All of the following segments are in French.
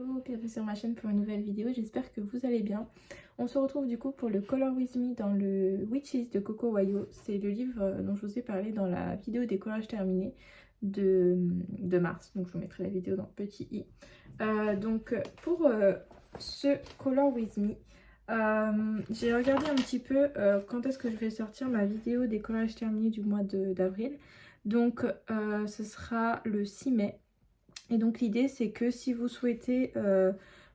Hello, bienvenue sur ma chaîne pour une nouvelle vidéo, j'espère que vous allez bien. On se retrouve du coup pour le Color With Me dans le Witches de Coco Wayo. C'est le livre dont je vous ai parlé dans la vidéo des collages terminés de mars. Donc je vous mettrai la vidéo dans le petit i. Pour ce Color With Me, j'ai regardé un petit peu quand est-ce que je vais sortir ma vidéo des collages terminés du mois d'avril. Donc ce sera le 6 mai. Et donc l'idée c'est que si vous souhaitez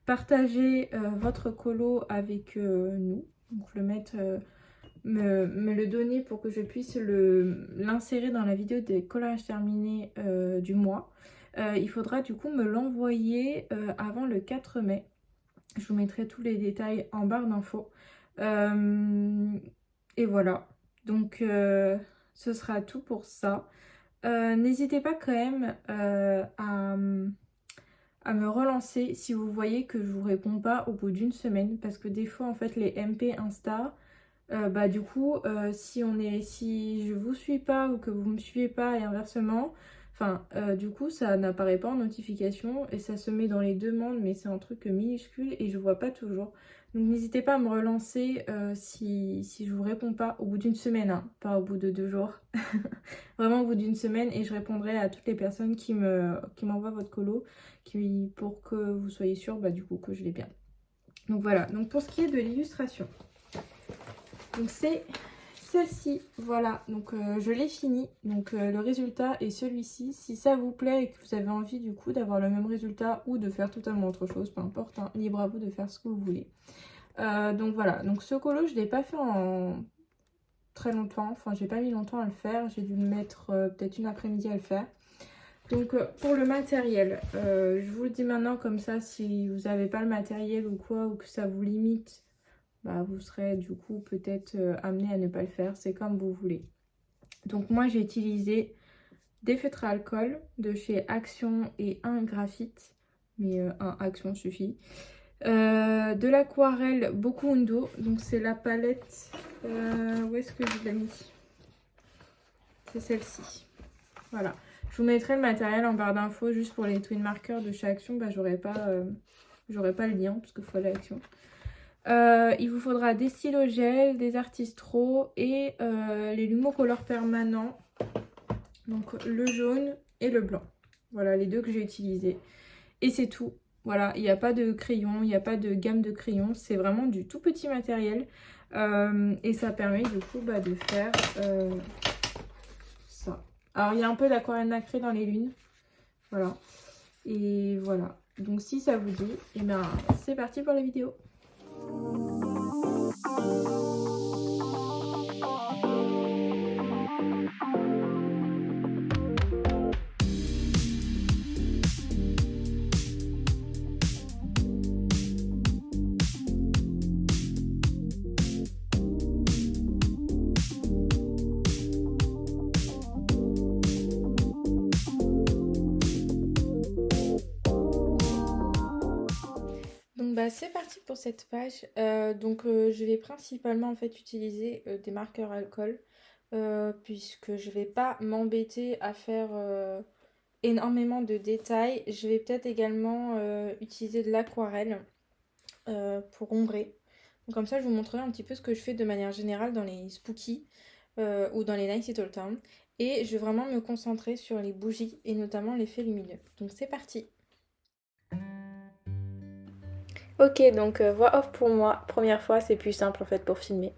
partager votre colo avec nous, donc le mettre, me le donner pour que je puisse l'insérer dans la vidéo des collages terminés du mois, il faudra du coup me l'envoyer avant le 4 mai. Je vous mettrai tous les détails en barre d'infos. Et voilà, donc ce sera tout pour ça. N'hésitez pas quand même à me relancer si vous voyez que je vous réponds pas au bout d'une semaine, parce que des fois en fait les MP Insta, du coup si je vous suis pas ou que vous me suivez pas et inversement, du coup ça n'apparaît pas en notification et ça se met dans les demandes, mais c'est un truc minuscule et je vois pas toujours. Donc n'hésitez pas à me relancer si je vous réponds pas au bout d'une semaine, hein, pas au bout de 2 jours. Vraiment au bout d'une semaine, et je répondrai à toutes les personnes qui m'envoient votre colo pour que vous soyez sûr du coup que je l'ai bien. Donc voilà, donc pour ce qui est de l'illustration, donc c'est celle-ci, voilà, donc je l'ai fini, donc le résultat est celui-ci. Si ça vous plaît et que vous avez envie du coup d'avoir le même résultat ou de faire totalement autre chose, peu importe, hein, libre à vous de faire ce que vous voulez. Donc voilà, donc ce colo je ne l'ai pas fait en très longtemps, enfin j'ai pas mis longtemps à le faire, j'ai dû me mettre peut-être une après-midi à le faire. Donc pour le matériel, je vous le dis maintenant comme ça, si vous n'avez pas le matériel ou quoi, ou que ça vous limite, vous serez du coup peut-être amené à ne pas le faire, c'est comme vous voulez. Donc moi j'ai utilisé des feutres à alcool de chez Action et un graphite, mais un Action suffit. De l'aquarelle Bokundo, donc c'est la palette, où est-ce que je l'ai mis? C'est celle-ci, voilà. Je vous mettrai le matériel en barre d'infos juste pour les twin markers de chez Action, j'aurai pas le lien parce qu'il faut aller à Action. Il vous faudra des stylos gel, des artistros et les Lumocolor permanents, donc le jaune et le blanc. Voilà les deux que j'ai utilisés et c'est tout. Voilà, il n'y a pas de crayon, il n'y a pas de gamme de crayons, c'est vraiment du tout petit matériel. Et ça permet du coup de faire ça. Alors il y a un peu d'aquarelle nacrée dans les lunes. Voilà. Et voilà. Donc si ça vous dit, et bien c'est parti pour la vidéo. C'est parti pour cette page. Je vais principalement en fait utiliser des marqueurs alcool puisque je vais pas m'embêter à faire énormément de détails. Je vais peut-être également utiliser de l'aquarelle pour ombrer. Donc, comme ça je vous montrerai un petit peu ce que je fais de manière générale dans les spooky ou dans les Night Little Town. Et je vais vraiment me concentrer sur les bougies et notamment l'effet lumineux. Donc c'est parti. Ok, donc voix off pour moi, première fois, c'est plus simple en fait pour filmer.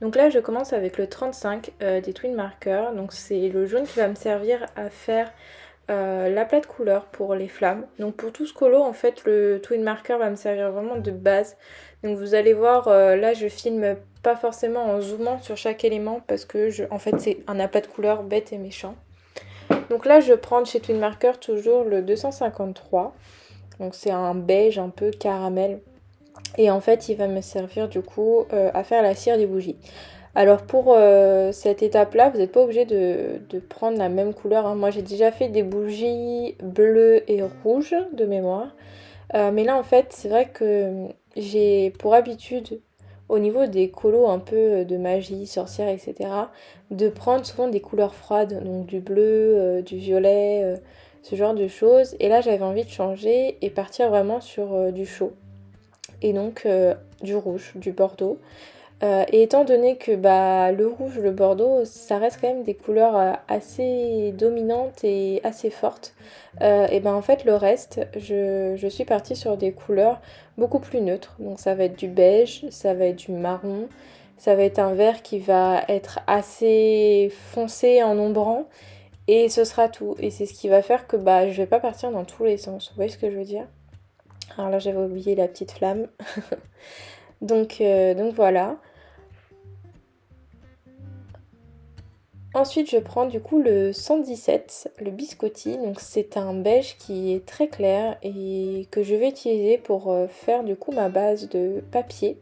Donc là je commence avec le 35 des Twin Markers, donc c'est le jaune qui va me servir à faire l'aplat de couleur pour les flammes. Donc pour tout ce colo en fait le Twin Marker va me servir vraiment de base. Donc vous allez voir là je filme pas forcément en zoomant sur chaque élément parce que en fait c'est un aplat de couleur bête et méchant. Donc là je prends chez Twin Marker toujours le 253. Donc c'est un beige un peu caramel. Et en fait il va me servir du coup à faire la cire des bougies. Alors pour cette étape là vous n'êtes pas obligé de prendre la même couleur, hein. Moi j'ai déjà fait des bougies bleues et rouges de mémoire. Mais là en fait c'est vrai que j'ai pour habitude au niveau des colos un peu de magie, sorcière, etc. de prendre souvent des couleurs froides. Donc du bleu, du violet, ce genre de choses. Et là j'avais envie de changer et partir vraiment sur du chaud. Et donc du rouge, du bordeaux. Et étant donné que bah, le rouge, le bordeaux, ça reste quand même des couleurs assez dominantes et assez fortes, et ben en fait le reste, je suis partie sur des couleurs beaucoup plus neutres. Donc ça va être du beige, ça va être du marron, ça va être un vert qui va être assez foncé en ombrant, et ce sera tout. Et c'est ce qui va faire que bah, je vais pas partir dans tous les sens. Vous voyez ce que je veux dire? Alors là j'avais oublié la petite flamme. Donc voilà. Ensuite, je prends du coup le 117, le biscotti. Donc c'est un beige qui est très clair et que je vais utiliser pour faire du coup ma base de papier.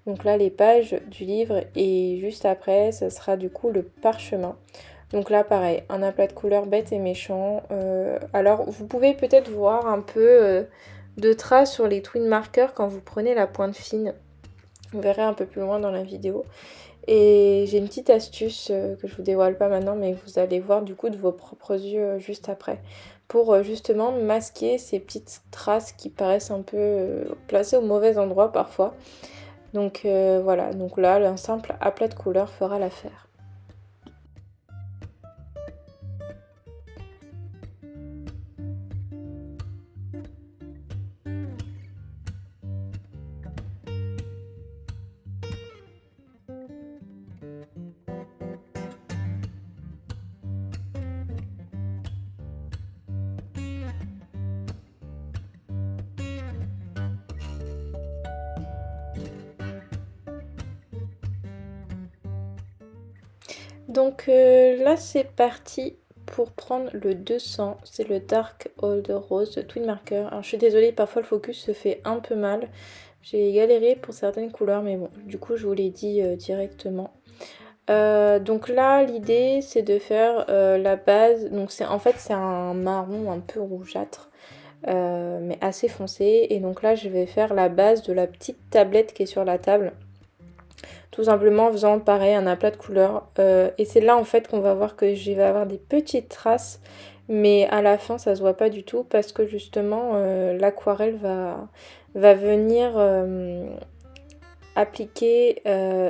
Donc là, les pages du livre et juste après, ça sera du coup le parchemin. Donc là, pareil, un aplat de couleurs bête et méchant. Alors, vous pouvez peut-être voir un peu de traces sur les twin markers quand vous prenez la pointe fine. Vous verrez un peu plus loin dans la vidéo. Et j'ai une petite astuce que je vous dévoile pas maintenant, mais vous allez voir du coup de vos propres yeux juste après. Pour justement masquer ces petites traces qui paraissent un peu placées au mauvais endroit parfois. Donc voilà, donc là, un simple aplat de couleur fera l'affaire. Donc là, c'est parti pour prendre le 200. C'est le Dark Old Rose de Twin Marker. Alors je suis désolée, parfois le focus se fait un peu mal. J'ai galéré pour certaines couleurs, mais bon, du coup, je vous l'ai dit directement. Donc là, l'idée, c'est de faire la base. Donc en fait, c'est un marron un peu rougeâtre, mais assez foncé. Et donc là, je vais faire la base de la petite tablette qui est sur la table. Tout simplement en faisant pareil un aplat de couleurs. Et c'est là en fait qu'on va voir que je vais avoir des petites traces. Mais à la fin ça se voit pas du tout parce que justement l'aquarelle va venir appliquer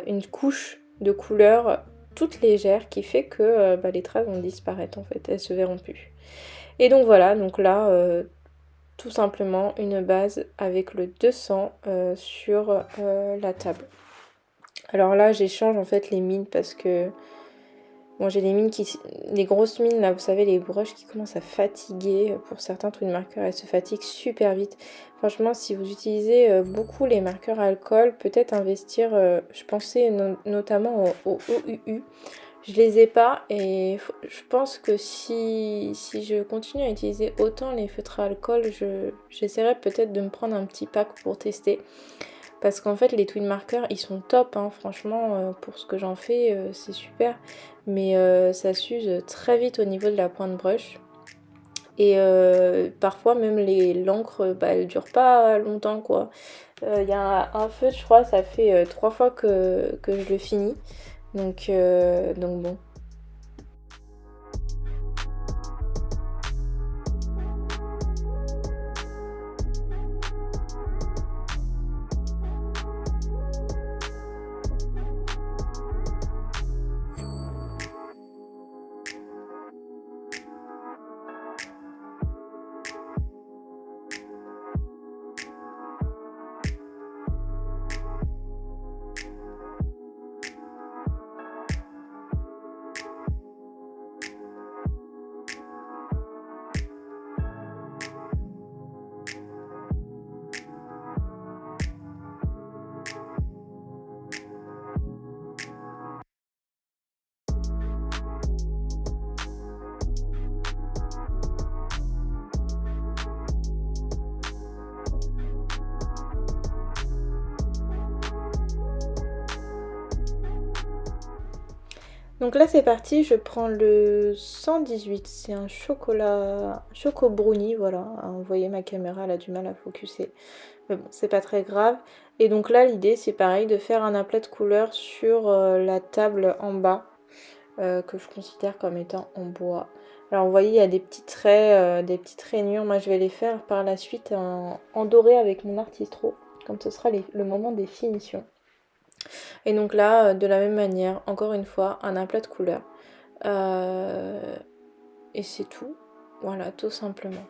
une couche de couleur toute légère qui fait que bah, les traces vont disparaître en fait, elles se verront plus. Et donc voilà, donc là tout simplement une base avec le 200 sur la table. Alors là, j'échange en fait les mines parce que bon, j'ai les mines les grosses mines là, vous savez, les brushes qui commencent à fatiguer pour certains trucs de marqueurs, elles se fatiguent super vite. Franchement, si vous utilisez beaucoup les marqueurs à alcool, peut-être investir, je pensais notamment au OUU. Je les ai pas et je pense que si je continue à utiliser autant les feutres à alcool, j'essaierai peut-être de me prendre un petit pack pour tester. Parce qu'en fait, les twin markers, ils sont top, hein, franchement, pour ce que j'en fais, c'est super. Mais ça s'use très vite au niveau de la pointe brush. Et parfois, même l'encre, bah, elle dure pas longtemps, quoi. Il y a un feutre, je crois, ça fait 3 fois que je le finis. Donc bon. Donc là c'est parti, je prends le 118, c'est un chocolat, choco brownie, voilà. Vous voyez ma caméra, elle a du mal à focuser, mais bon c'est pas très grave. Et donc là l'idée c'est pareil de faire un aplat de couleurs sur la table en bas, que je considère comme étant en bois. Alors vous voyez, il y a des petits traits, des petites rainures. Moi je vais les faire par la suite en doré avec mon Artistro, comme ce sera le moment des finitions. Et donc là, de la même manière, encore une fois, un aplat de couleurs. Et c'est tout. Voilà, tout simplement.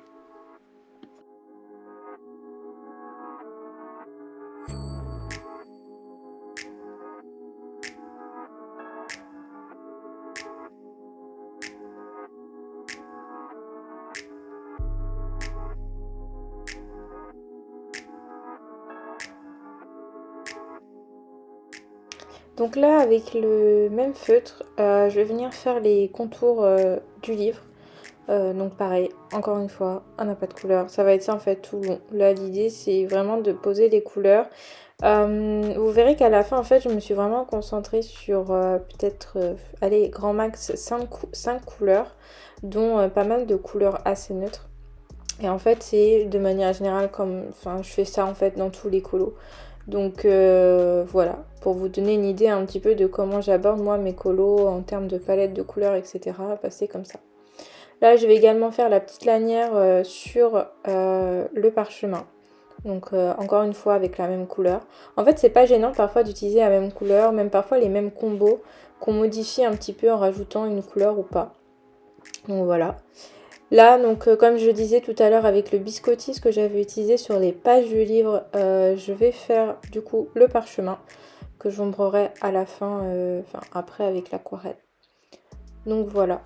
Donc là, avec le même feutre, je vais venir faire les contours du livre. Donc pareil, encore une fois, un aplat de couleurs. Ça va être ça en fait tout long. Là, l'idée, c'est vraiment de poser les couleurs. Vous verrez qu'à la fin, en fait, je me suis vraiment concentrée sur peut-être, allez, grand max 5 couleurs, dont pas mal de couleurs assez neutres. Et en fait, c'est de manière générale comme, enfin, je fais ça en fait dans tous les colos. Donc voilà, pour vous donner une idée un petit peu de comment j'aborde moi mes colos en termes de palette de couleurs, etc. Passer comme ça. Là, je vais également faire la petite lanière sur le parchemin. Donc encore une fois avec la même couleur. En fait, c'est pas gênant parfois d'utiliser la même couleur, même parfois les mêmes combos qu'on modifie un petit peu en rajoutant une couleur ou pas. Donc voilà. Là, donc comme je disais tout à l'heure avec le biscottis que j'avais utilisé sur les pages du livre, je vais faire du coup le parchemin que j'ombrerai à la fin, enfin après avec l'aquarelle. Donc voilà.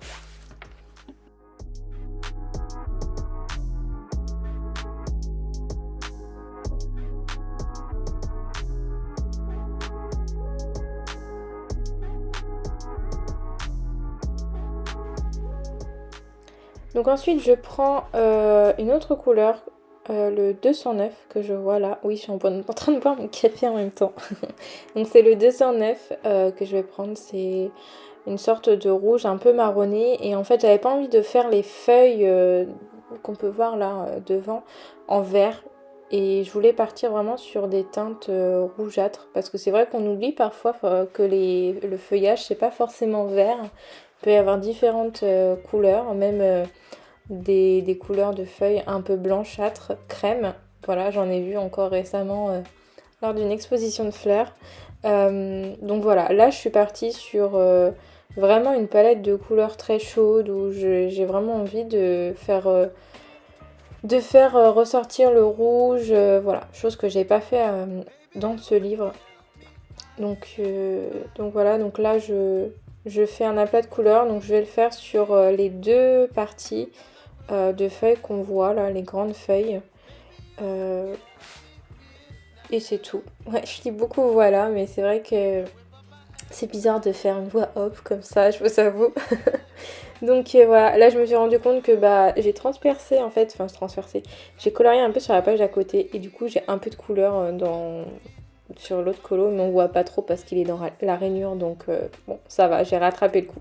Donc ensuite je prends une autre couleur, le 209 que je vois là. Oui, je suis en train de boire mon café en même temps. Donc c'est le 209 que je vais prendre. C'est une sorte de rouge un peu marronné. Et en fait j'avais pas envie de faire les feuilles qu'on peut voir là devant en vert. Et je voulais partir vraiment sur des teintes rougeâtres. Parce que c'est vrai qu'on oublie parfois que le feuillage c'est pas forcément vert. Il peut y avoir différentes couleurs, même des couleurs de feuilles un peu blanchâtres, crème. Voilà, j'en ai vu encore récemment lors d'une exposition de fleurs. Donc voilà, là je suis partie sur vraiment une palette de couleurs très chaudes où j'ai vraiment envie de faire ressortir le rouge, voilà, chose que j'ai pas fait dans ce livre. Donc voilà, donc là je fais un aplat de couleurs, donc je vais le faire sur les deux parties de feuilles qu'on voit là, les grandes feuilles. Et c'est tout. Ouais, je dis beaucoup voilà, mais c'est vrai que c'est bizarre de faire une voix off comme ça, je vous avoue. Donc voilà, là je me suis rendu compte que bah j'ai transpercé en fait, j'ai colorié un peu sur la page d'à côté et du coup j'ai un peu de couleur sur l'autre colo, mais on voit pas trop parce qu'il est dans la rainure, donc bon ça va, j'ai rattrapé le coup.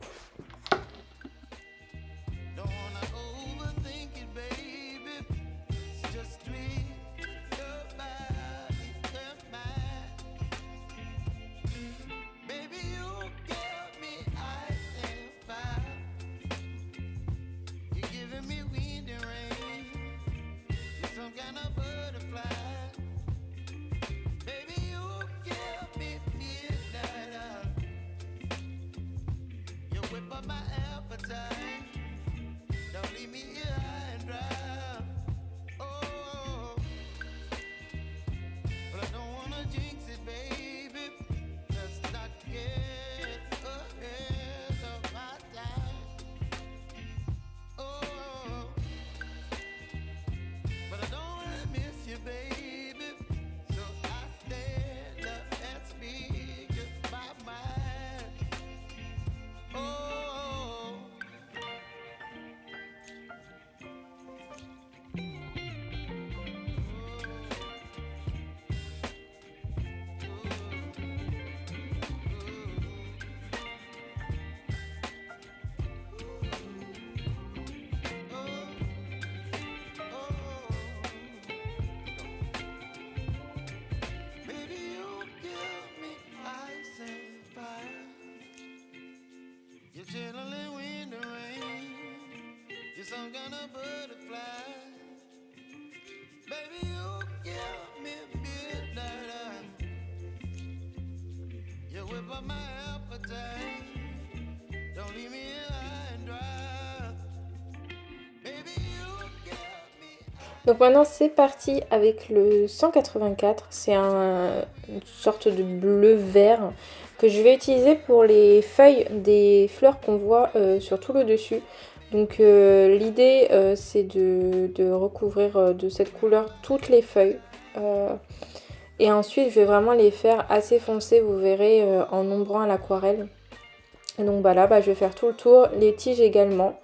some kind of butterfly. Baby, you give me midnight. You whip up my appetite. Don't leave me high and dry. Baby, you give me. Donc maintenant c'est parti avec le 184. C'est une sorte de bleu-vert que je vais utiliser pour les feuilles des fleurs qu'on voit sur tout le dessus. Donc l'idée c'est de recouvrir de cette couleur toutes les feuilles. Et ensuite je vais vraiment les faire assez foncées, vous verrez, en ombrant à l'aquarelle. Et donc bah là je vais faire tout le tour, les tiges également.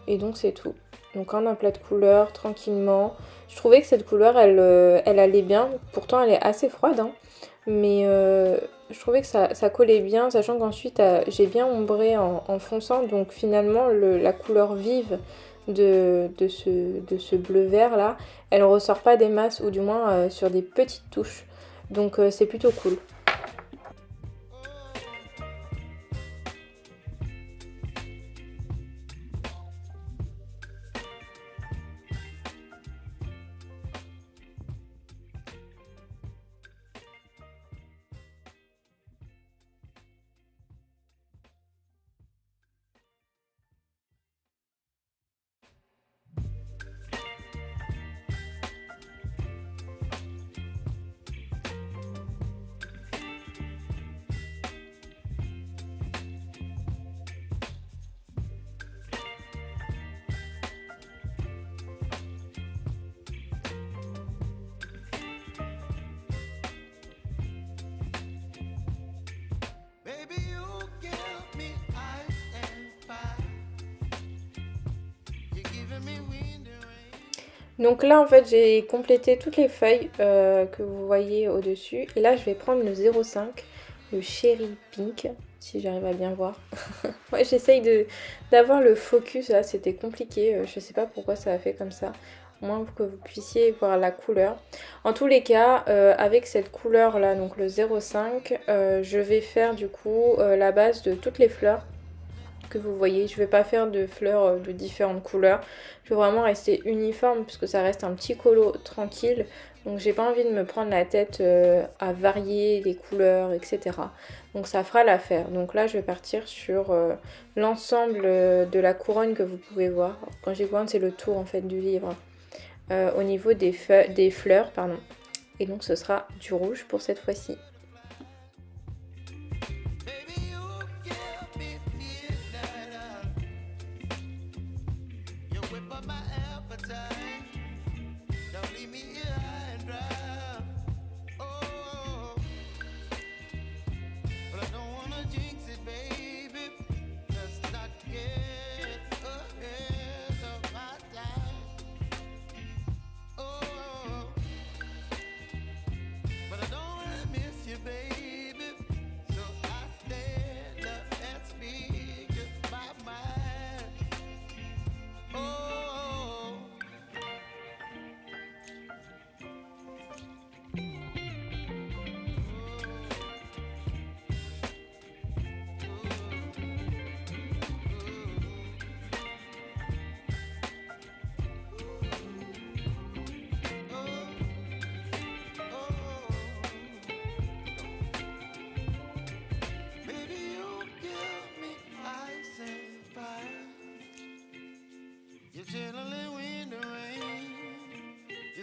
Et donc c'est tout. Donc un aplat de couleur tranquillement. Je trouvais que cette couleur elle allait bien. Pourtant elle est assez froide hein. Mais je trouvais que ça collait bien. Sachant qu'ensuite j'ai bien ombré en fonçant. Donc finalement la couleur vive de ce bleu vert là, elle ressort pas des masses. Ou du moins sur des petites touches. Donc c'est plutôt cool. Donc là en fait j'ai complété toutes les feuilles que vous voyez au dessus. Et là je vais prendre le 05, le Cherry Pink, si j'arrive à bien voir. Ouais, j'essaye d'avoir le focus, là c'était compliqué, je sais pas pourquoi ça a fait comme ça. Au moins pour que vous puissiez voir la couleur. En tous les cas, avec cette couleur là, donc le 05, je vais faire du coup la base de toutes les fleurs que vous voyez. Je vais pas faire de fleurs de différentes couleurs. Je vais vraiment rester uniforme puisque ça reste un petit colo tranquille. Donc j'ai pas envie de me prendre la tête à varier les couleurs, etc. Donc ça fera l'affaire. Donc là je vais partir sur l'ensemble de la couronne que vous pouvez voir. Quand j'ai couronne c'est le tour en fait du livre. Au niveau des fleurs, pardon. Et donc ce sera du rouge pour cette fois-ci.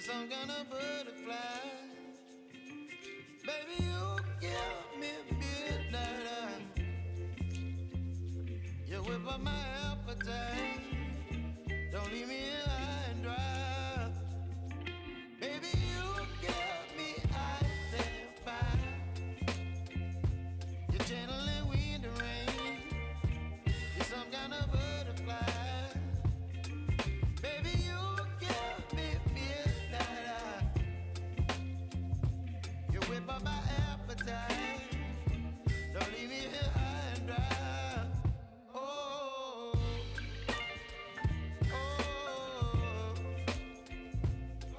Some kind of butterfly. Baby, you give me midnight. You whip up my appetite. Don't leave me high and dry. Baby, you give me ice and fire. You're gentle and wind and rain. You're some kind of butterfly. Baby, you give me my appetite. Don't leave me here high and dry. Oh, oh,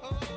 oh, oh,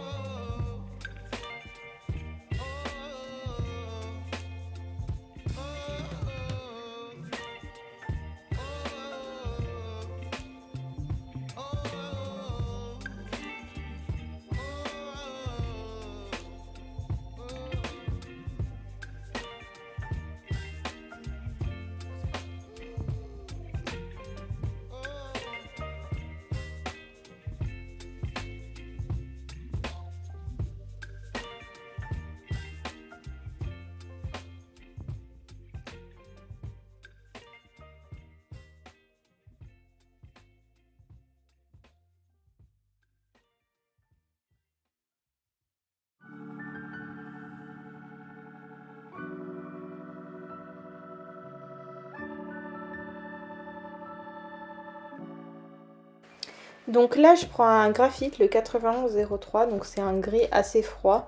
Donc là, je prends un graphite, le 9103, donc c'est un gris assez froid,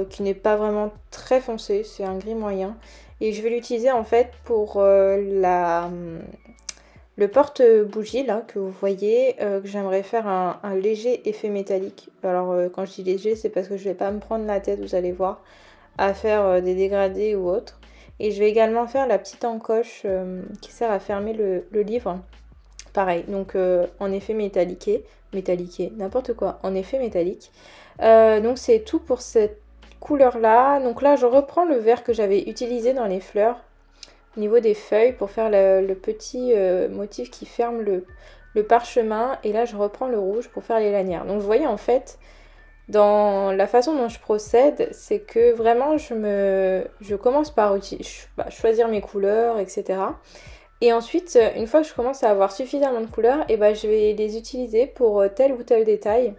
qui n'est pas vraiment très foncé, c'est un gris moyen. Et je vais l'utiliser en fait pour le porte-bougie là que vous voyez, que j'aimerais faire un léger effet métallique. Alors quand je dis léger, c'est parce que je vais pas me prendre la tête, vous allez voir, à faire des dégradés ou autre. Et je vais également faire la petite encoche qui sert à fermer le livre. Pareil, donc en effet métalliqué, n'importe quoi, en effet métallique. Donc c'est tout pour cette couleur là. Donc là je reprends le vert que j'avais utilisé dans les fleurs au niveau des feuilles pour faire le petit motif qui ferme le parchemin. Et là je reprends le rouge pour faire les lanières. Donc vous voyez en fait dans la façon dont je procède, c'est que vraiment je commence par choisir mes couleurs, etc. Et ensuite, une fois que je commence à avoir suffisamment de couleurs, et ben, je vais les utiliser pour tel ou tel détail,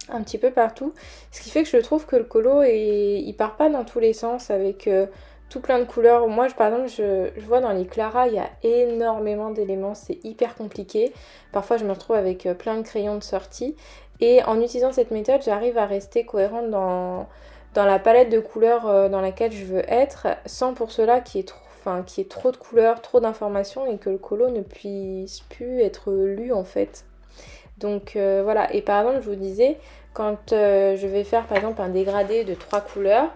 un petit peu partout. Ce qui fait que je trouve que le colo, il part pas dans tous les sens avec tout plein de couleurs. Moi, par exemple, je vois dans les Clara, il y a énormément d'éléments, c'est hyper compliqué. Parfois, je me retrouve avec plein de crayons de sortie. Et en utilisant cette méthode, j'arrive à rester cohérente dans la palette de couleurs dans laquelle je veux être, sans pour cela qu'il y ait trop de couleurs, trop d'informations et que le colo ne puisse plus être lu en fait. Donc voilà, et par exemple je vous disais, quand je vais faire par exemple un dégradé de 3 couleurs,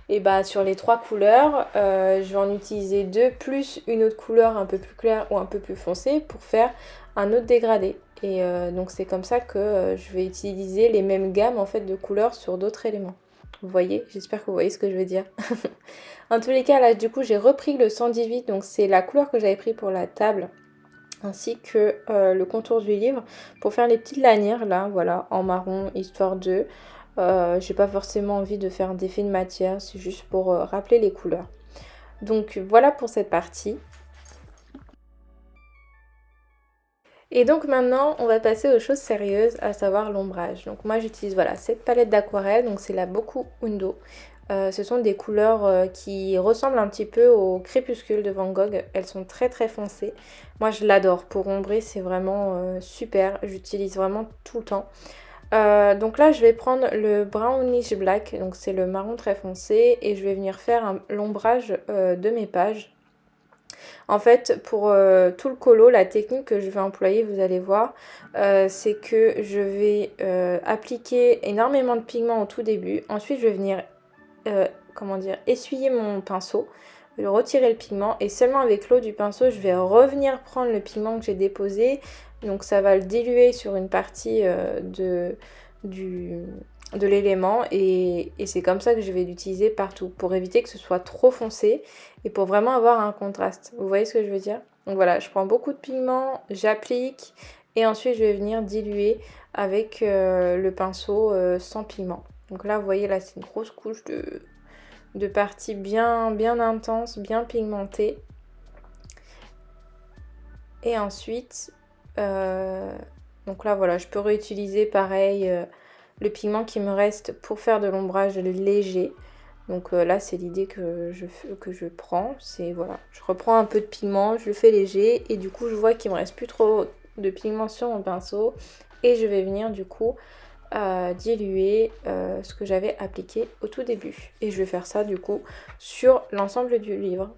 et bah sur les 3 couleurs, je vais en utiliser 2 plus une autre couleur un peu plus claire ou un peu plus foncée pour faire un autre dégradé. Et donc c'est comme ça que je vais utiliser les mêmes gammes en fait de couleurs sur d'autres éléments. Vous voyez, j'espère que vous voyez ce que je veux dire. En tous les cas, là, du coup, j'ai repris le 118, donc c'est la couleur que j'avais pris pour la table, ainsi que le contour du livre, pour faire les petites lanières, là, voilà, en marron, histoire de... j'ai pas forcément envie de faire d'effet de matière, c'est juste pour rappeler les couleurs. Donc voilà pour cette partie. Et donc maintenant, on va passer aux choses sérieuses, à savoir l'ombrage. Donc moi j'utilise voilà cette palette d'aquarelle, donc c'est la Boku Undo. Ce sont des couleurs qui ressemblent un petit peu au crépuscule de Van Gogh. Elles sont très très foncées. Moi je l'adore. Pour ombrer c'est vraiment super. J'utilise vraiment tout le temps. Donc là je vais prendre le Brownish Black, donc c'est le marron très foncé. Et je vais venir faire l'ombrage de mes pages. En fait, pour tout le colo, la technique que je vais employer, vous allez voir, c'est que je vais appliquer énormément de pigments au tout début. Ensuite, je vais venir, essuyer mon pinceau, retirer le pigment et seulement avec l'eau du pinceau, je vais revenir prendre le pigment que j'ai déposé. Donc ça va le diluer sur une partie de l'élément et c'est comme ça que je vais l'utiliser partout pour éviter que ce soit trop foncé et pour vraiment avoir un contraste. Vous voyez ce que je veux dire? Donc voilà, je prends beaucoup de pigment, j'applique et ensuite je vais venir diluer avec le pinceau sans pigment. Donc là vous voyez là c'est une grosse couche de partie bien intense, bien pigmentée. Et ensuite, donc là voilà, je peux réutiliser pareil le pigment qui me reste pour faire de l'ombrage léger. Donc là c'est l'idée que je prends, c'est voilà, je reprends un peu de pigment, je le fais léger et du coup je vois qu'il me reste plus trop de pigment sur mon pinceau et je vais venir du coup diluer ce que j'avais appliqué au tout début. Et je vais faire ça du coup sur l'ensemble du livre.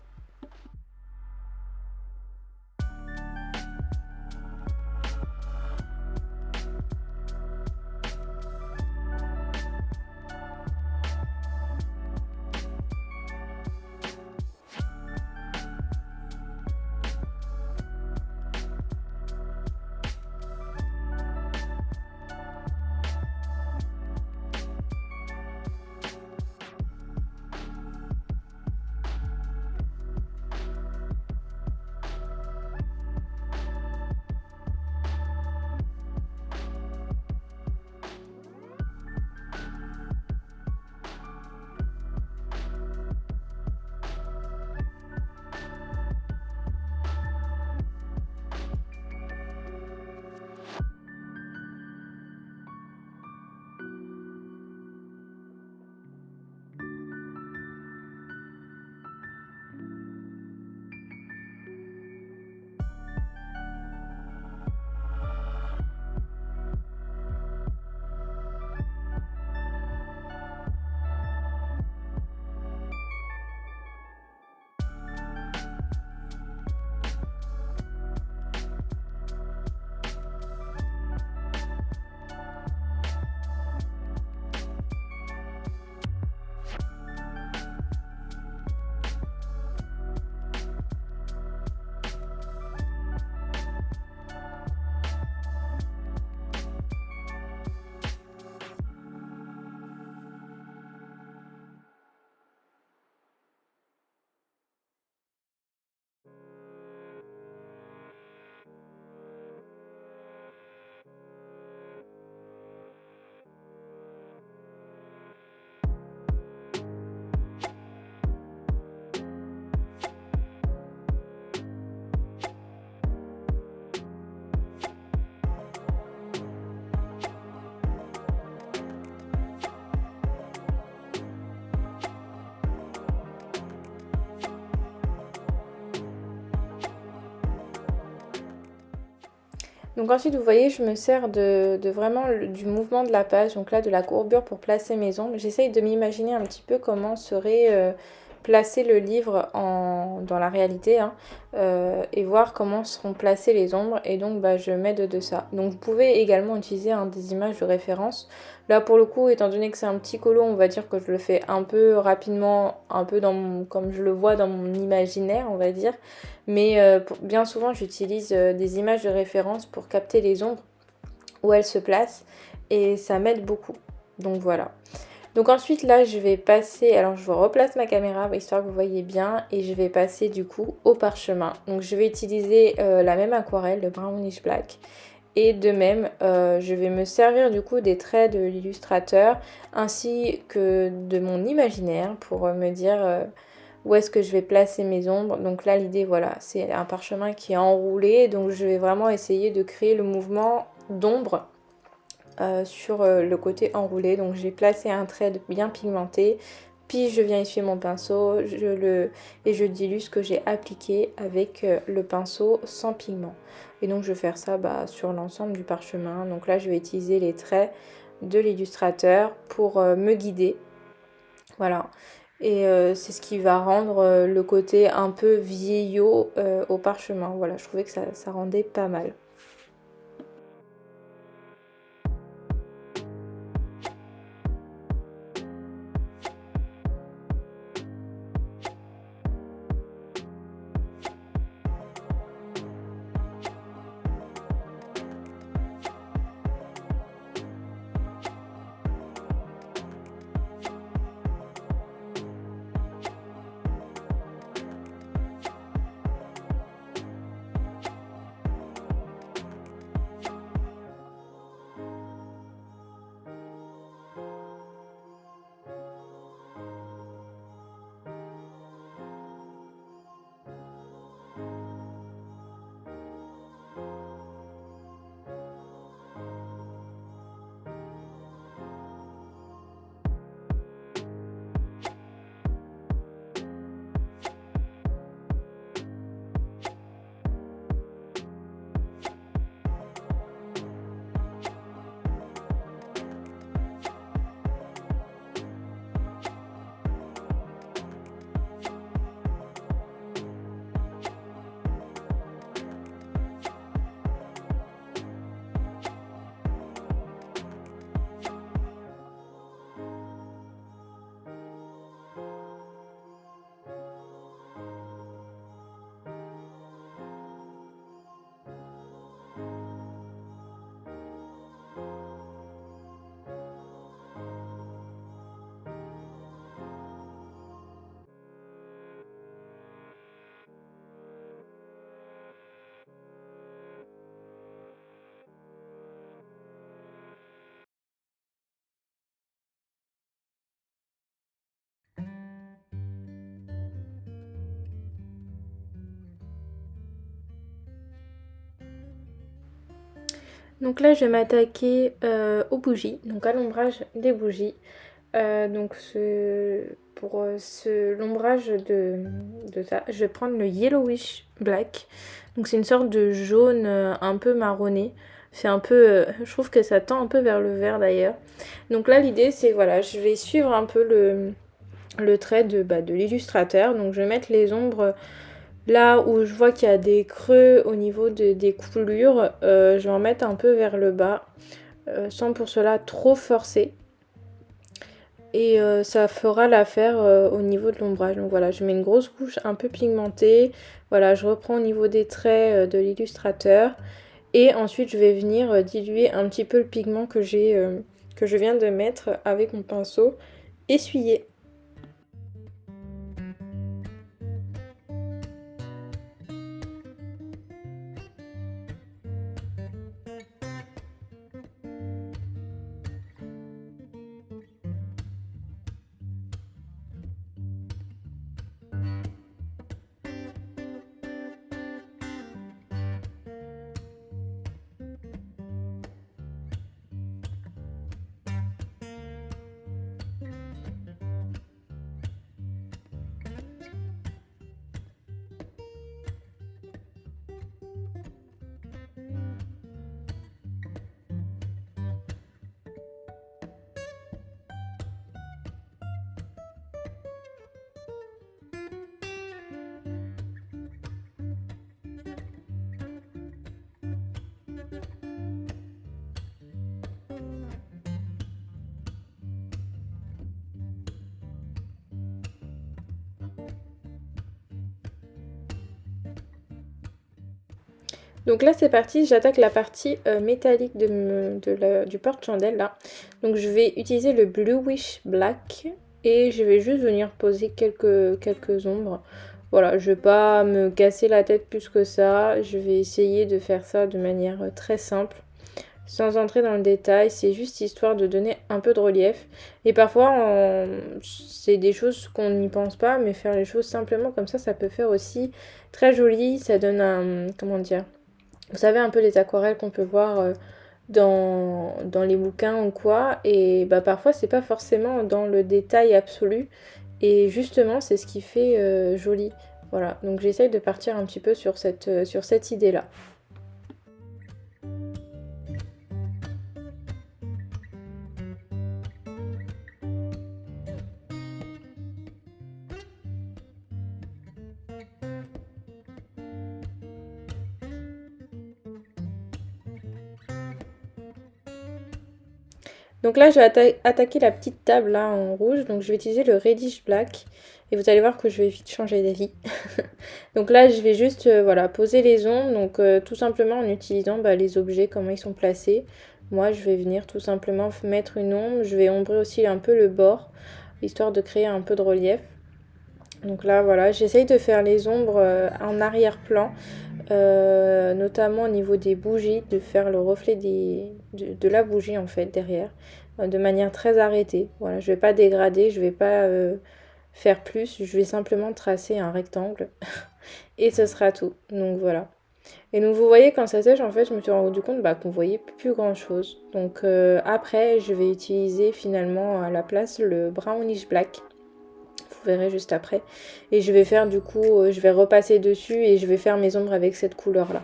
Donc ensuite, vous voyez, je me sers de vraiment du mouvement de la page, donc là de la courbure pour placer mes ombres. J'essaye de m'imaginer un petit peu comment serait placer le livre dans la réalité, hein, et voir comment seront placées les ombres. Et donc bah, je m'aide de ça. Donc vous pouvez également utiliser des images de référence. Là pour le coup, étant donné que c'est un petit colo, on va dire que je le fais un peu rapidement, un peu comme je le vois dans mon imaginaire, on va dire. Mais bien souvent, j'utilise des images de référence pour capter les ombres où elles se placent et ça m'aide beaucoup. Donc voilà. Donc ensuite là, je vais passer, alors je replace ma caméra histoire que vous voyez bien et je vais passer du coup au parchemin. Donc je vais utiliser la même aquarelle, le Brownish Black. Et de même, je vais me servir du coup des traits de l'illustrateur ainsi que de mon imaginaire pour me dire où est-ce que je vais placer mes ombres. Donc là l'idée voilà, c'est un parchemin qui est enroulé, donc je vais vraiment essayer de créer le mouvement d'ombre sur le côté enroulé. Donc j'ai placé un trait bien pigmenté, puis je viens essuyer mon pinceau et je dilue ce que j'ai appliqué avec le pinceau sans pigment. Et donc je vais faire ça sur l'ensemble du parchemin. Donc là je vais utiliser les traits de l'illustrateur pour me guider. Voilà. Et c'est ce qui va rendre le côté un peu vieillot au parchemin. Voilà, je trouvais que ça rendait pas mal. Donc là, je vais m'attaquer aux bougies, donc à l'ombrage des bougies. Donc pour l'ombrage de ça, je vais prendre le Yellowish Black. Donc c'est une sorte de jaune un peu marronné. C'est un peu, je trouve que ça tend un peu vers le vert d'ailleurs. Donc là, l'idée c'est voilà, je vais suivre un peu le trait de l'illustrateur. Donc je vais mettre les ombres là où je vois qu'il y a des creux au niveau des coulures. Je vais en mettre un peu vers le bas, sans pour cela trop forcer. Et ça fera l'affaire au niveau de l'ombrage. Donc voilà, je mets une grosse couche un peu pigmentée. Voilà, je reprends au niveau des traits de l'illustrateur. Et ensuite, je vais venir diluer un petit peu le pigment que je viens de mettre avec mon pinceau essuyé. Donc là c'est parti, j'attaque la partie métallique du porte-chandelle là. Donc je vais utiliser le Bluish Black et je vais juste venir poser quelques ombres. Voilà, je vais pas me casser la tête plus que ça, je vais essayer de faire ça de manière très simple. Sans entrer dans le détail, c'est juste histoire de donner un peu de relief. Et parfois, c'est des choses qu'on n'y pense pas, mais faire les choses simplement comme ça peut faire aussi très joli. Ça donne un, comment dire, vous savez un peu les aquarelles qu'on peut voir dans les bouquins ou quoi. Et bah parfois, c'est pas forcément dans le détail absolu. Et justement, c'est ce qui fait joli. Voilà, donc j'essaye de partir un petit peu sur cette idée-là. Donc là, je vais attaquer la petite table là en rouge. Donc je vais utiliser le Reddish Black. Et vous allez voir que je vais vite changer d'avis. Donc là, je vais juste voilà, poser les ombres. Donc tout simplement en utilisant les objets, comment ils sont placés. Moi, je vais venir tout simplement mettre une ombre. Je vais ombrer aussi un peu le bord, histoire de créer un peu de relief. Donc là, voilà, j'essaye de faire les ombres en arrière-plan. Notamment au niveau des bougies, de faire le reflet de la bougie en fait derrière, de manière très arrêtée. Voilà, je vais pas dégrader, je vais pas faire plus, je vais simplement tracer un rectangle et ce sera tout. Donc voilà. Et donc vous voyez quand ça sèche en fait, je me suis rendu compte qu'on voyait plus grand chose. Donc après, je vais utiliser finalement à la place le brownish black. Vous verrez juste après. Et je vais faire du coup, je vais repasser dessus et je vais faire mes ombres avec cette couleur là.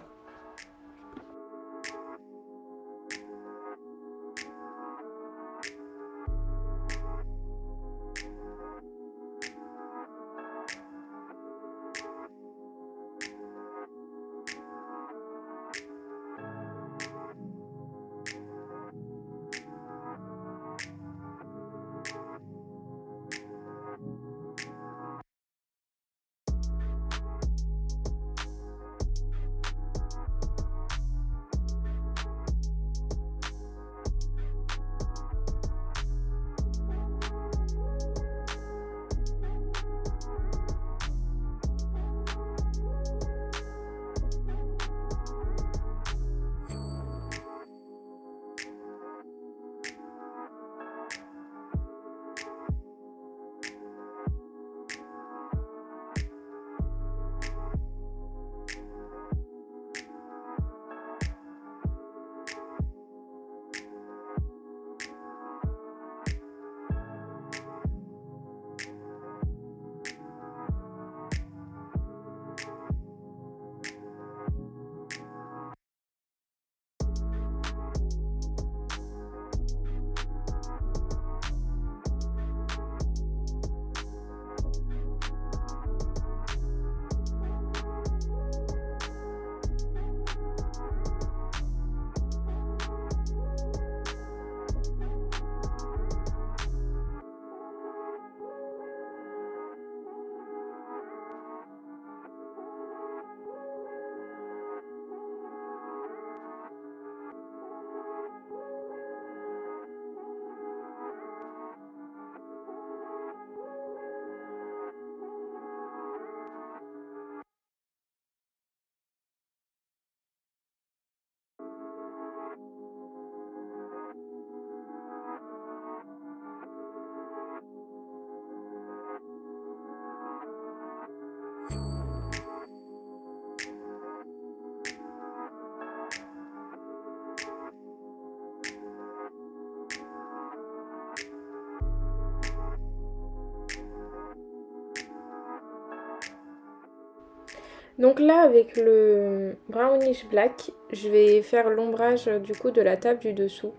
Donc là, avec le brownish black, je vais faire l'ombrage du coup de la table du dessous.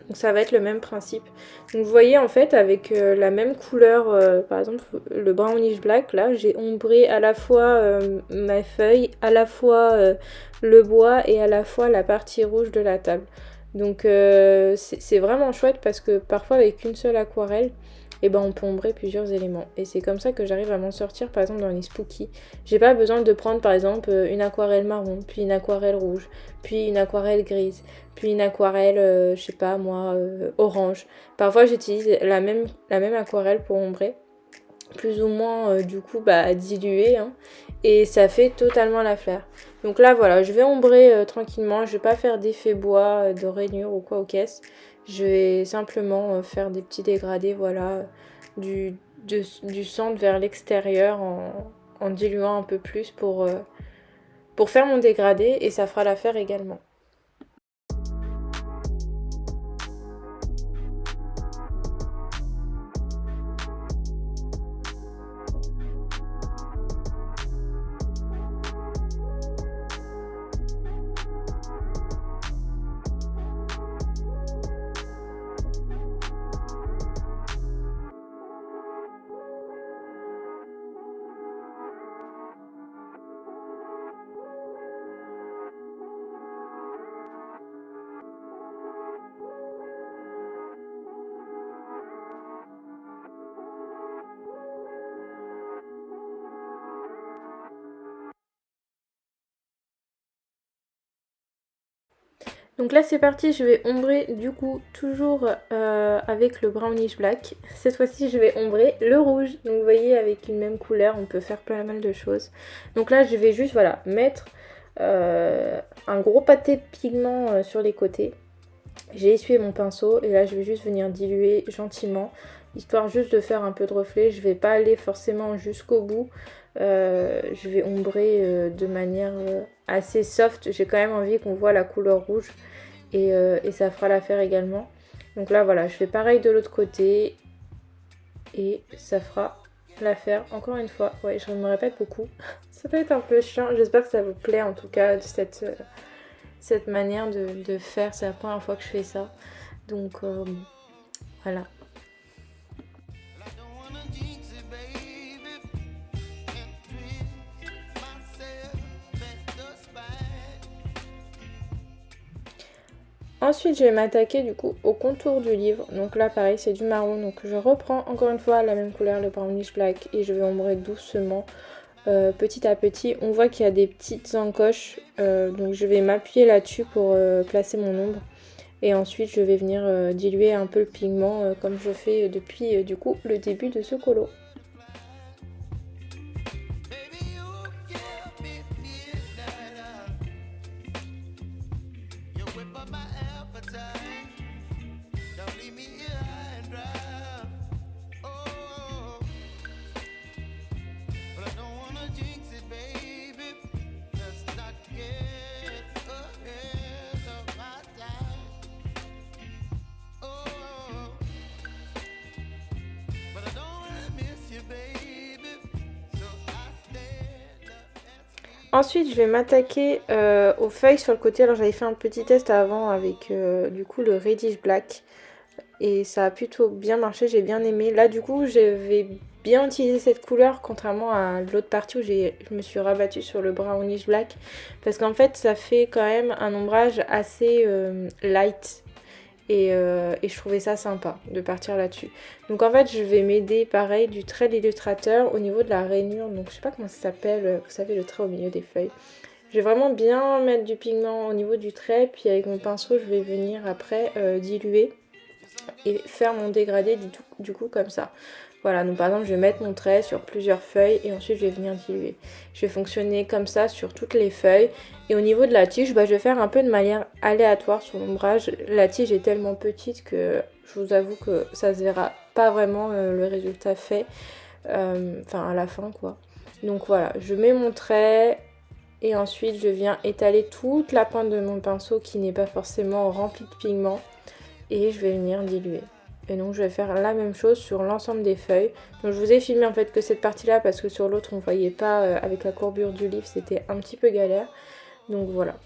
Donc ça va être le même principe. Donc vous voyez en fait avec la même couleur, par exemple le brownish black, là j'ai ombré à la fois ma feuille, à la fois le bois et à la fois la partie rouge de la table. Donc c'est vraiment chouette parce que parfois avec une seule aquarelle, et ben on peut ombrer plusieurs éléments. Et c'est comme ça que j'arrive à m'en sortir par exemple dans les spooky. J'ai pas besoin de prendre par exemple une aquarelle marron, puis une aquarelle rouge, puis une aquarelle grise, puis une aquarelle, je sais pas moi, orange. Parfois j'utilise la même aquarelle pour ombrer, plus ou moins du coup diluée, hein, et ça fait totalement l'affaire. Donc là voilà, je vais ombrer tranquillement, je vais pas faire d'effet bois, de rainure ou quoi aux caisses. Je vais simplement faire des petits dégradés, voilà, du centre vers l'extérieur en diluant un peu plus pour faire mon dégradé, et ça fera l'affaire également. Donc là c'est parti, je vais ombrer du coup toujours avec le brownish black. Cette fois-ci je vais ombrer le rouge. Donc vous voyez, avec une même couleur on peut faire pas mal de choses. Donc là je vais juste voilà mettre un gros pâté de pigment sur les côtés. J'ai essuyé mon pinceau et là je vais juste venir diluer gentiment, histoire juste de faire un peu de reflet. Je vais pas aller forcément jusqu'au bout. Je vais ombrer de manière assez soft. J'ai quand même envie qu'on voit la couleur rouge et ça fera l'affaire également. Donc là voilà, je fais pareil de l'autre côté et ça fera l'affaire. Encore une fois, ouais, je me répète beaucoup. Ça peut être un peu chiant. J'espère que ça vous plaît en tout cas, cette manière de faire. C'est la première fois que je fais ça. Donc voilà. Ensuite, je vais m'attaquer du coup au contour du livre. Donc là, pareil, c'est du marron. Donc je reprends encore une fois la même couleur, le brownish black, et je vais ombrer doucement, petit à petit. On voit qu'il y a des petites encoches, donc je vais m'appuyer là-dessus pour placer mon ombre. Et ensuite, je vais venir diluer un peu le pigment, comme je fais depuis du coup le début de ce colo. Ensuite, je vais m'attaquer aux feuilles sur le côté. Alors, j'avais fait un petit test avant avec du coup le reddish black. Et ça a plutôt bien marché, j'ai bien aimé. Là, du coup, je vais bien utiliser cette couleur, contrairement à l'autre partie où je me suis rabattue sur le brownish black. Parce qu'en fait, ça fait quand même un ombrage assez light. Et je trouvais ça sympa de partir là-dessus. Donc en fait je vais m'aider pareil du trait de l'illustrateur au niveau de la rainure. Donc je sais pas comment ça s'appelle, vous savez, le trait au milieu des feuilles. Je vais vraiment bien mettre du pigment au niveau du trait. Puis avec mon pinceau je vais venir après diluer et faire mon dégradé du coup comme ça. Voilà, donc par exemple je vais mettre mon trait sur plusieurs feuilles et ensuite je vais venir diluer. Je vais fonctionner comme ça sur toutes les feuilles. Et au niveau de la tige, je vais faire un peu de manière aléatoire sur l'ombrage. La tige est tellement petite que je vous avoue que ça se verra pas vraiment le résultat fait. Enfin à la fin quoi. Donc voilà, je mets mon trait et ensuite je viens étaler toute la pointe de mon pinceau qui n'est pas forcément remplie de pigment. Et je vais venir diluer. Et donc je vais faire la même chose sur l'ensemble des feuilles. Donc je vous ai filmé en fait que cette partie là parce que sur l'autre on ne voyait pas avec la courbure du livre, c'était un petit peu galère. Donc voilà.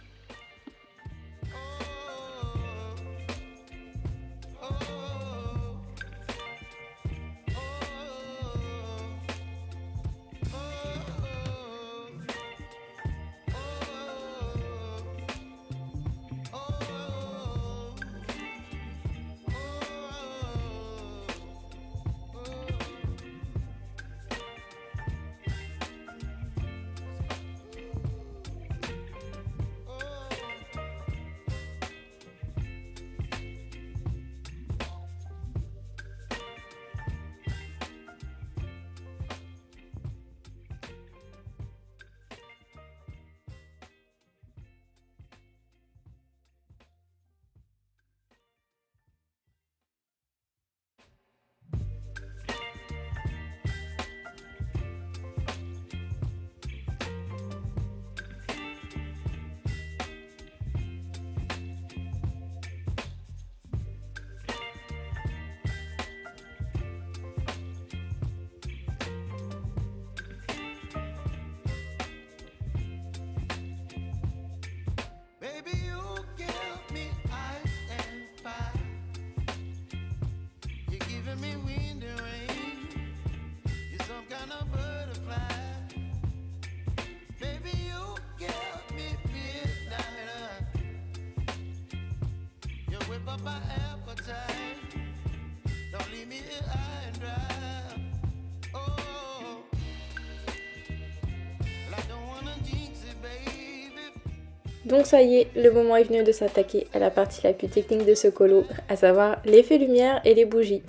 Donc ça y est, le moment est venu de s'attaquer à la partie la plus technique de ce colo, à savoir l'effet lumière et les bougies.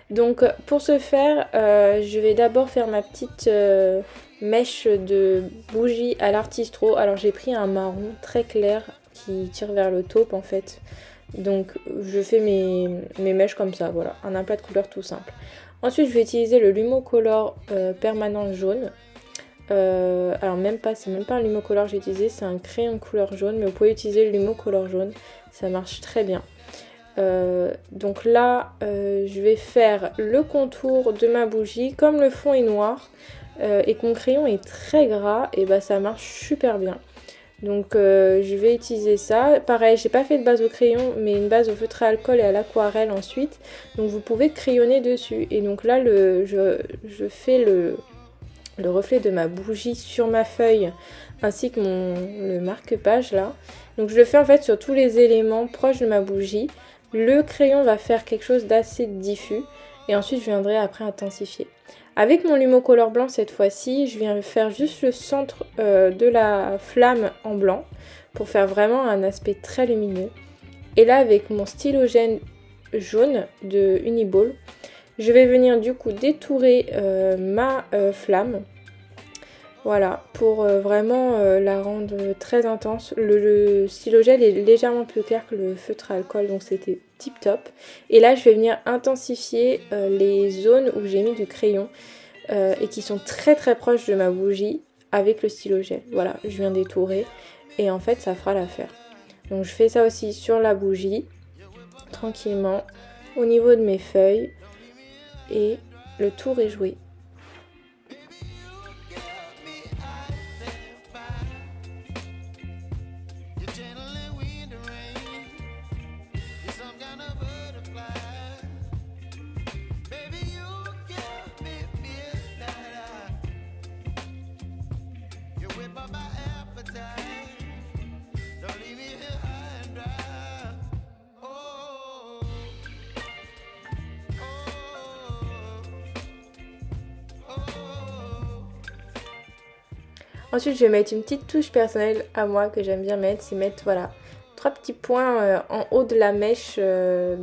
Donc pour ce faire, je vais d'abord faire ma petite mèche de bougie à l'artistro. Alors j'ai pris un marron très clair qui tire vers le taupe en fait. Donc je fais mes mèches comme ça, voilà, un aplat de couleur tout simple. Ensuite je vais utiliser le Lumocolor permanent jaune. Alors même pas, c'est même pas un Lumocolor que j'ai utilisé, c'est un crayon couleur jaune, mais vous pouvez utiliser le Lumocolor jaune, ça marche très bien. Donc là je vais faire le contour de ma bougie. Comme le fond est noir et que mon crayon est très gras, et bah ça marche super bien. Donc je vais utiliser ça. Pareil, j'ai pas fait de base au crayon, mais une base au feutre à alcool et à l'aquarelle ensuite. Donc vous pouvez crayonner dessus. Et donc là je fais le reflet de ma bougie sur ma feuille ainsi que le marque-page là. Donc je le fais en fait sur tous les éléments proches de ma bougie. Le crayon va faire quelque chose d'assez diffus et ensuite je viendrai après intensifier. Avec mon Lumocolor blanc cette fois-ci, je viens faire juste le centre de la flamme en blanc pour faire vraiment un aspect très lumineux. Et là avec mon stylogène jaune de Uniball, je vais venir du coup détourer ma flamme. Voilà, pour vraiment la rendre très intense. Le stylogel est légèrement plus clair que le feutre à alcool, donc c'était tip top. Et là, je vais venir intensifier les zones où j'ai mis du crayon et qui sont très très proches de ma bougie avec le stylogel. Voilà, je viens détourer et en fait, ça fera l'affaire. Donc je fais ça aussi sur la bougie, tranquillement, au niveau de mes feuilles. Et le tour est joué. Ensuite, je vais mettre une petite touche personnelle à moi que j'aime bien mettre. C'est mettre, voilà, 3 petits points en haut de la mèche,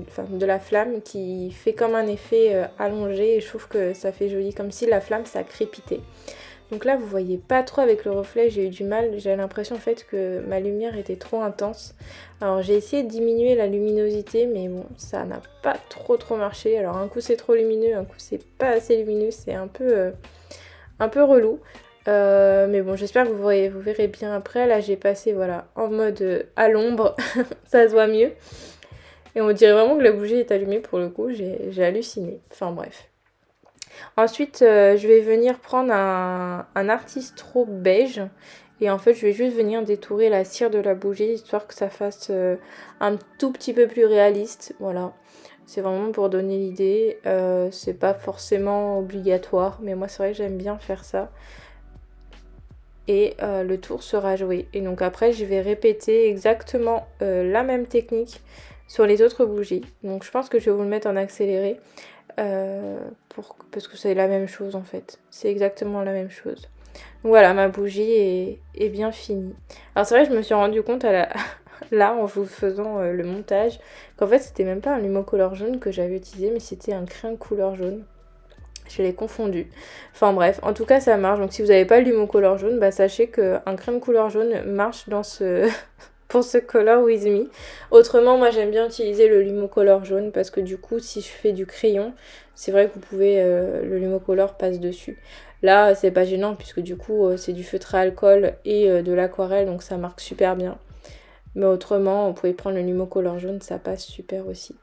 enfin de la flamme qui fait comme un effet allongé. Et je trouve que ça fait joli, comme si la flamme, ça crépitait. Donc là, vous voyez pas trop avec le reflet, j'ai eu du mal. J'ai l'impression en fait que ma lumière était trop intense. Alors j'ai essayé de diminuer la luminosité, mais bon, ça n'a pas trop marché. Alors un coup c'est trop lumineux, un coup c'est pas assez lumineux. C'est un peu relou. Mais bon, j'espère que vous verrez bien après. Là, j'ai passé voilà en mode à l'ombre, ça se voit mieux. Et on dirait vraiment que la bougie est allumée pour le coup, j'ai halluciné. Enfin bref. Ensuite, je vais venir prendre un artistro beige. Et en fait, je vais juste venir détourer la cire de la bougie, histoire que ça fasse un tout petit peu plus réaliste. Voilà. C'est vraiment pour donner l'idée. C'est pas forcément obligatoire, mais moi, c'est vrai que j'aime bien faire ça. Et le tour sera joué. Et donc après, je vais répéter exactement la même technique sur les autres bougies. Donc je pense que je vais vous le mettre en accéléré. Parce que c'est la même chose en fait. C'est exactement la même chose. Donc voilà, ma bougie est bien finie. Alors c'est vrai, je me suis rendu compte là, en vous faisant le montage, qu'en fait, c'était même pas un Lumocolor jaune que j'avais utilisé, mais c'était un crayon couleur jaune. Je l'ai confondu. Enfin bref, en tout cas ça marche. Donc si vous n'avez pas le Lumocolor jaune, bah sachez qu'un crème couleur jaune marche dans ce pour ce Color With Me. Autrement, moi j'aime bien utiliser le Lumocolor jaune parce que du coup si je fais du crayon, c'est vrai que vous pouvez, le Lumocolor passe dessus. Là c'est pas gênant puisque du coup c'est du feutre à alcool et de l'aquarelle, donc ça marque super bien. Mais autrement, vous pouvez prendre le Lumocolor jaune, ça passe super aussi.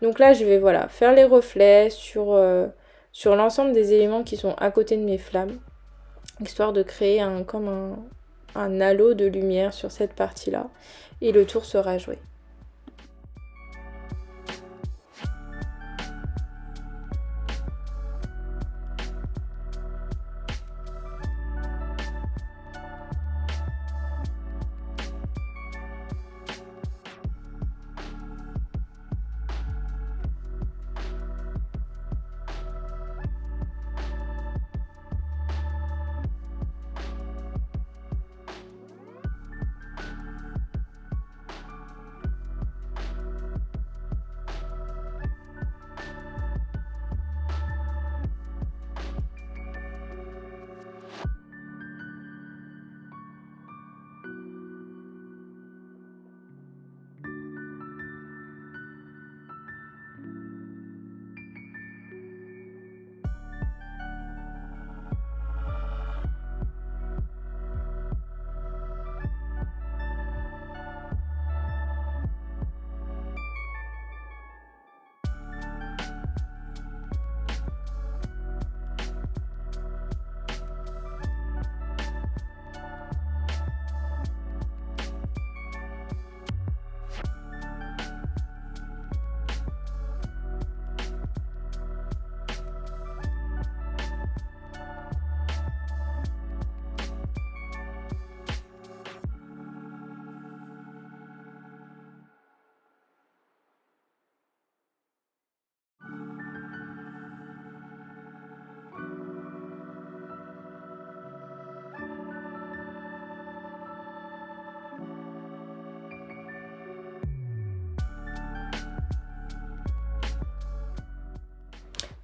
Donc là je vais voilà faire les reflets sur l'ensemble des éléments qui sont à côté de mes flammes, histoire de créer comme un halo de lumière sur cette partie-là, et le tour sera joué.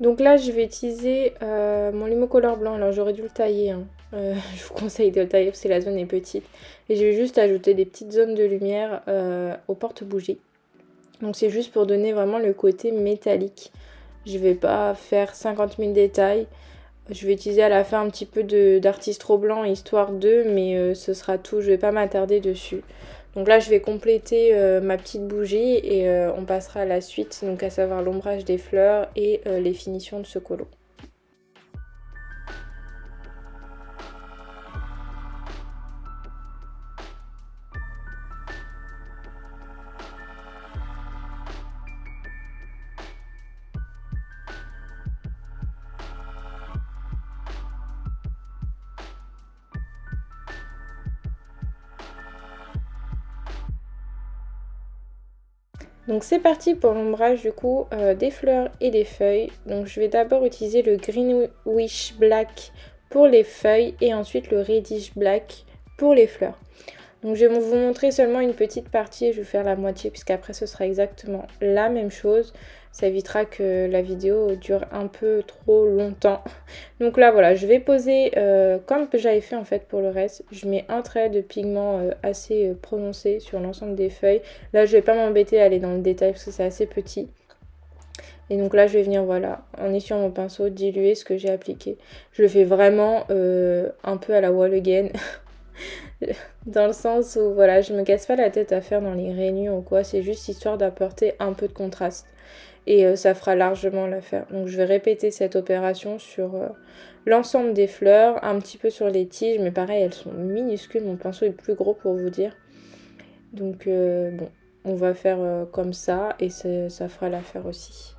Donc là, je vais utiliser mon Limocolor blanc. Alors j'aurais dû le tailler, hein. Je vous conseille de le tailler parce que la zone est petite. Et je vais juste ajouter des petites zones de lumière aux porte-bougies. Donc c'est juste pour donner vraiment le côté métallique. Je vais pas faire 50 000 détails. Je vais utiliser à la fin un petit peu d'artistro blanc histoire de, mais ce sera tout. Je vais pas m'attarder dessus. Donc là je vais compléter ma petite bougie et on passera à la suite, donc à savoir l'ombrage des fleurs et les finitions de ce colo. Donc c'est parti pour l'ombrage du coup des fleurs et des feuilles. Donc je vais d'abord utiliser le Greenwich Black pour les feuilles et ensuite le Reddish Black pour les fleurs. Donc je vais vous montrer seulement une petite partie et je vais faire la moitié puisqu'après ce sera exactement la même chose. Ça évitera que la vidéo dure un peu trop longtemps. Donc là voilà, je vais poser comme j'avais fait en fait pour le reste. Je mets un trait de pigment assez prononcé sur l'ensemble des feuilles. Là je vais pas m'embêter à aller dans le détail parce que c'est assez petit. Et donc là je vais venir voilà, en essuyant mon pinceau, diluer ce que j'ai appliqué. Je le fais vraiment un peu à la wall again. Dans le sens où voilà, je me casse pas la tête à faire dans les réunions ou quoi, c'est juste histoire d'apporter un peu de contraste. Et ça fera largement l'affaire. Donc je vais répéter cette opération sur l'ensemble des fleurs, un petit peu sur les tiges, mais pareil, elles sont minuscules, mon pinceau est plus gros pour vous dire. Donc bon, on va faire comme ça et ça fera l'affaire aussi.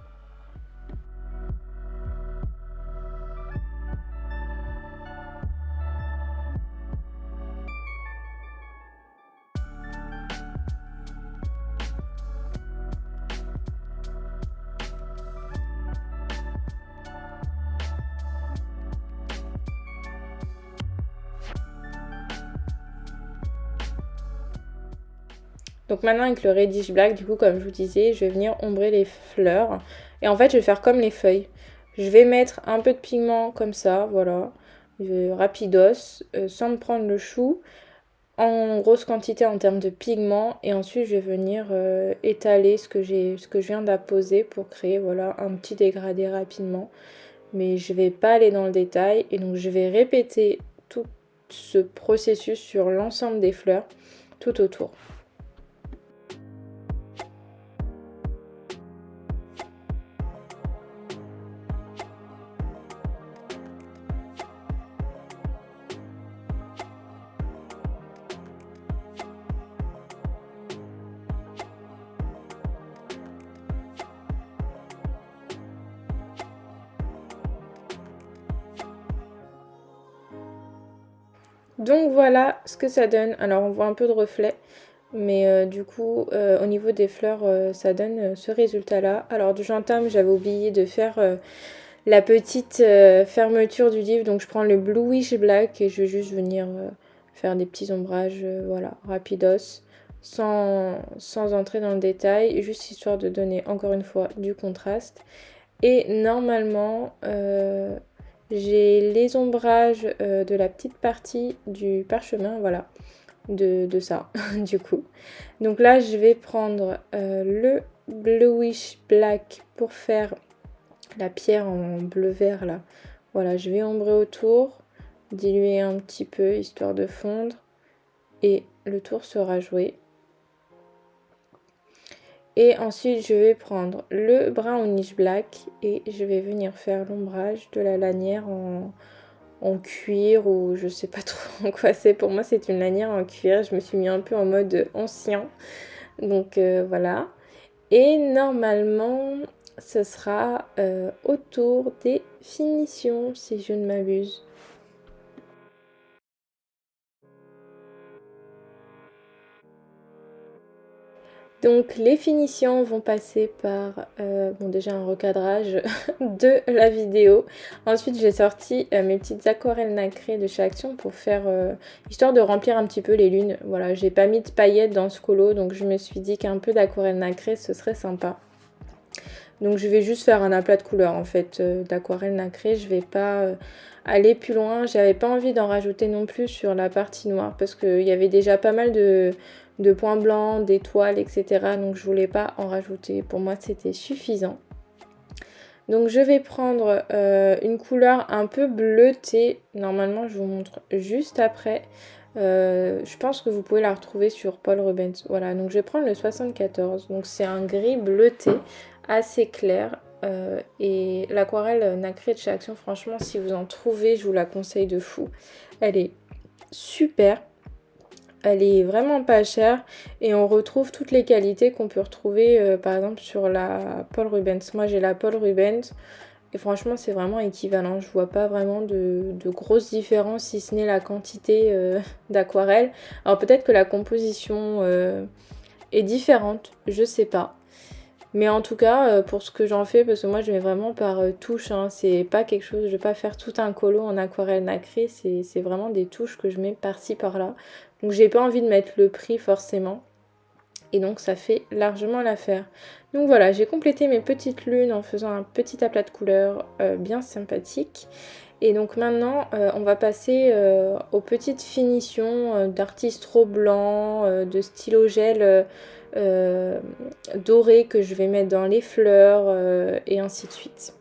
Donc maintenant avec le Reddish Black, du coup comme je vous disais, je vais venir ombrer les fleurs. Et en fait je vais faire comme les feuilles. Je vais mettre un peu de pigment comme ça, voilà, rapidos, sans me prendre le chou, en grosse quantité en termes de pigment. Et ensuite je vais venir étaler ce que je viens d'apposer pour créer voilà, un petit dégradé rapidement. Mais je vais pas aller dans le détail. Et donc je vais répéter tout ce processus sur l'ensemble des fleurs tout autour. Donc voilà ce que ça donne. Alors on voit un peu de reflet, mais du coup au niveau des fleurs ça donne ce résultat là. Alors j'entame, j'avais oublié de faire la petite fermeture du livre, donc je prends le Bluish Black et je vais juste venir faire des petits ombrages voilà, rapidos, sans entrer dans le détail, juste histoire de donner encore une fois du contraste. Et normalement j'ai les ombrages de la petite partie du parchemin, voilà, de ça, du coup. Donc là, je vais prendre le Bluish Black pour faire la pierre en bleu-vert, là. Voilà, je vais ombrer autour, diluer un petit peu, histoire de fondre. Et le tour sera joué. Et ensuite, je vais prendre le Brownish Black et je vais venir faire l'ombrage de la lanière en cuir ou je sais pas trop en quoi c'est. Pour moi, c'est une lanière en cuir. Je me suis mis un peu en mode ancien. Donc voilà. Et normalement, ce sera autour des finitions, si je ne m'abuse. Donc les finitions vont passer par bon déjà un recadrage de la vidéo. Ensuite j'ai sorti mes petites aquarelles nacrées de chez Action pour faire histoire de remplir un petit peu les lunes. Voilà, j'ai pas mis de paillettes dans ce colo donc je me suis dit qu'un peu d'aquarelle nacrée ce serait sympa. Donc je vais juste faire un aplat de couleurs en fait d'aquarelle nacrée. Je vais pas aller plus loin. J'avais pas envie d'en rajouter non plus sur la partie noire parce qu'il y avait déjà pas mal de points blancs, d'étoiles, etc. Donc je voulais pas en rajouter. Pour moi c'était suffisant. Donc je vais prendre une couleur un peu bleutée. Normalement je vous montre juste après. Je pense que vous pouvez la retrouver sur Paul Rubens. Voilà, donc je vais prendre le 74. Donc c'est un gris bleuté assez clair. Et l'aquarelle nacrée de chez Action, franchement, si vous en trouvez, je vous la conseille de fou. Elle est super. Elle est vraiment pas chère et on retrouve toutes les qualités qu'on peut retrouver par exemple sur la Paul Rubens. Moi j'ai la Paul Rubens et franchement c'est vraiment équivalent. Je vois pas vraiment de grosses différences si ce n'est la quantité d'aquarelle. Alors peut-être que la composition est différente, je sais pas. Mais en tout cas, pour ce que j'en fais, parce que moi je mets vraiment par touche, hein, c'est pas quelque chose, je vais pas faire tout un colo en aquarelle nacrée, c'est vraiment des touches que je mets par-ci par-là. Donc j'ai pas envie de mettre le prix forcément. Et donc ça fait largement l'affaire. Donc voilà, j'ai complété mes petites lunes en faisant un petit aplat de couleurs bien sympathique. Et donc maintenant, on va passer aux petites finitions d'artistro blanc, de stylo gel doré que je vais mettre dans les fleurs et ainsi de suite.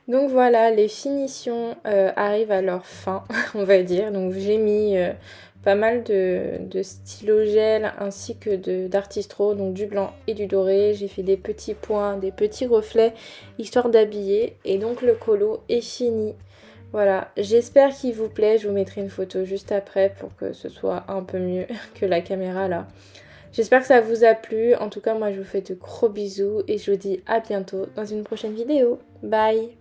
Donc voilà, les finitions arrivent à leur fin, on va dire. Donc j'ai mis pas mal de stylo gel ainsi que d'artistro, donc du blanc et du doré. J'ai fait des petits points, des petits reflets, histoire d'habiller. Et donc le colo est fini. Voilà, j'espère qu'il vous plaît. Je vous mettrai une photo juste après pour que ce soit un peu mieux que la caméra là. J'espère que ça vous a plu. En tout cas, moi je vous fais de gros bisous et je vous dis à bientôt dans une prochaine vidéo. Bye!